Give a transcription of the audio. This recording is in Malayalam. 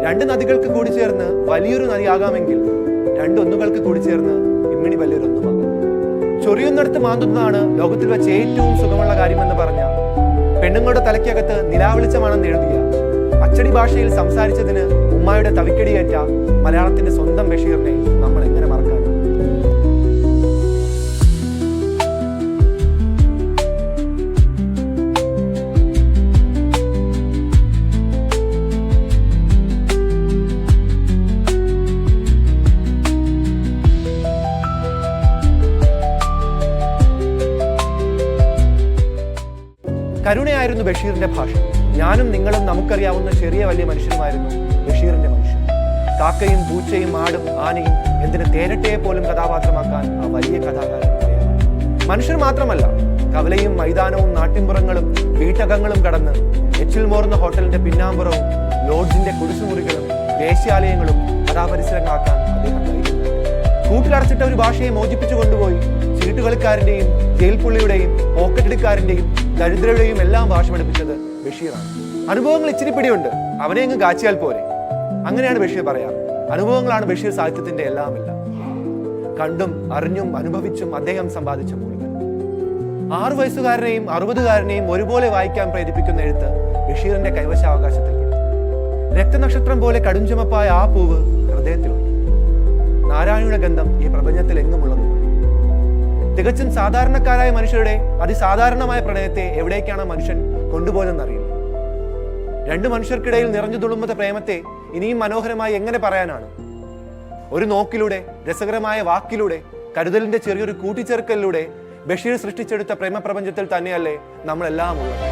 രണ്ട് നദികൾക്ക് കൂടി ചേർന്ന് വലിയൊരു നദിയാകാമെങ്കിൽ രണ്ടൊന്നുകൾക്ക് കൂടി ചേർന്ന് ഇമ്മിണി വലിയൊരു ഒന്നുമാകാം. ചൊറിയുന്നിടത്ത് മാന്തുന്നതാണ് ലോകത്തിൽ വെച്ച് ഏറ്റവും സുഖമുള്ള കാര്യമെന്ന് പറഞ്ഞ, പെണ്ണുങ്ങളുടെ തലയ്ക്കകത്ത് നിലാവെളിച്ചമാണെന്ന് എഴുതിയ, അച്ചടി ഭാഷയിൽ സംസാരിച്ചതിന് ഉമ്മായുടെ തവിക്കടിയേറ്റ മലയാളത്തിന്റെ സ്വന്തം ബഷീറിനെ നമ്മൾ എങ്ങനെ മറക്കാൻ? കരുണയായിരുന്നു ബഷീറിന്റെ ഭാഷ. ഞാനും നിങ്ങളും നമുക്കറിയാവുന്ന ചെറിയ വലിയ മനുഷ്യരുമായിരുന്നു ബഷീറിന്റെ മനുഷ്യൻ. കാക്കയും പൂച്ചയും ആടും ആനയും എന്തിന് തേരട്ടയെ പോലും കഥാപാത്രമാക്കാൻ ആ വലിയ കഥാകാരൻ തയ്യാറായി. മനുഷ്യർ മാത്രമല്ല, കവലയും മൈതാനവും നാട്ടിൻപുറങ്ങളും വീട്ടകങ്ങളും കടന്ന് എച്ചിൽ മോർന്ന ഹോട്ടലിന്റെ പിന്നാമ്പുറവും ലോഡ്ജിന്റെ കുടിസുമുറികളും വേശ്യാലയങ്ങളും കഥാപരിസരങ്ങളാക്കാൻ അദ്ദേഹം ധൈര്യം. കൂട്ടിലടച്ചിട്ട ഒരു ഭാഷയെ മോചിപ്പിച്ചു കൊണ്ടുപോയി ചീട്ടുകളിക്കാരന്റെയും ജയിൽ പുള്ളിയുടെയും പോക്കറ്റടിക്കാരന്റെയും ദരിദ്രരുടെയും എല്ലാം ഭാഷ പഠിപ്പിച്ചത് ബഷീറാണ്. അനുഭവങ്ങൾ ഇച്ചിരി പിടിയുണ്ട്, അവനെ അങ്ങ് കാച്ചിയാൽ പോരെ. അങ്ങനെയാണ് ബഷീർ പറയാറ്. അനുഭവങ്ങളാണ് ബഷീർ സാഹിത്യത്തിന്റെ എല്ലാം. കണ്ടും അറിഞ്ഞും അനുഭവിച്ചും അദ്ദേഹം സമ്പാദിച്ച മൂല്യങ്ങൾ. 6 വയസ്സുകാരനെയും 60കാരനെയും ഒരുപോലെ വായിക്കാൻ പ്രേരിപ്പിക്കുന്ന എഴുത്ത് ബഷീറിന്റെ കൈവശാവകാശത്തിൽപ്പെടും. രക്തനക്ഷത്രം പോലെ കടുംചുമപ്പായ ആ പൂവ് ഹൃദയത്തിലുണ്ട്. നാരായണയുടെ ഗന്ധം ഈ പ്രപഞ്ചത്തിൽ എങ്ങുമുള്ളതുപോലെ. തികച്ചും സാധാരണക്കാരായ മനുഷ്യരുടെ അതിസാധാരണമായ പ്രണയത്തെ എവിടേക്കാണ് മനുഷ്യൻ കൊണ്ടുപോയെന്നറിയില്ല. 2 മനുഷ്യർക്കിടയിൽ നിറഞ്ഞു തുളുമ്പുന്ന പ്രേമത്തെ ഇനിയും മനോഹരമായി എങ്ങനെ പറയാനാണ്? ഒരു നോക്കിലൂടെ, രസകരമായ വാക്കിലൂടെ, കരുതലിന്റെ ചെറിയൊരു കൂട്ടിച്ചേർക്കലിലൂടെ ബഷീർ സൃഷ്ടിച്ചെടുത്ത പ്രേമപ്രപഞ്ചത്തിൽ തന്നെയല്ലേ നമ്മളെല്ലാം ഉള്ളത്.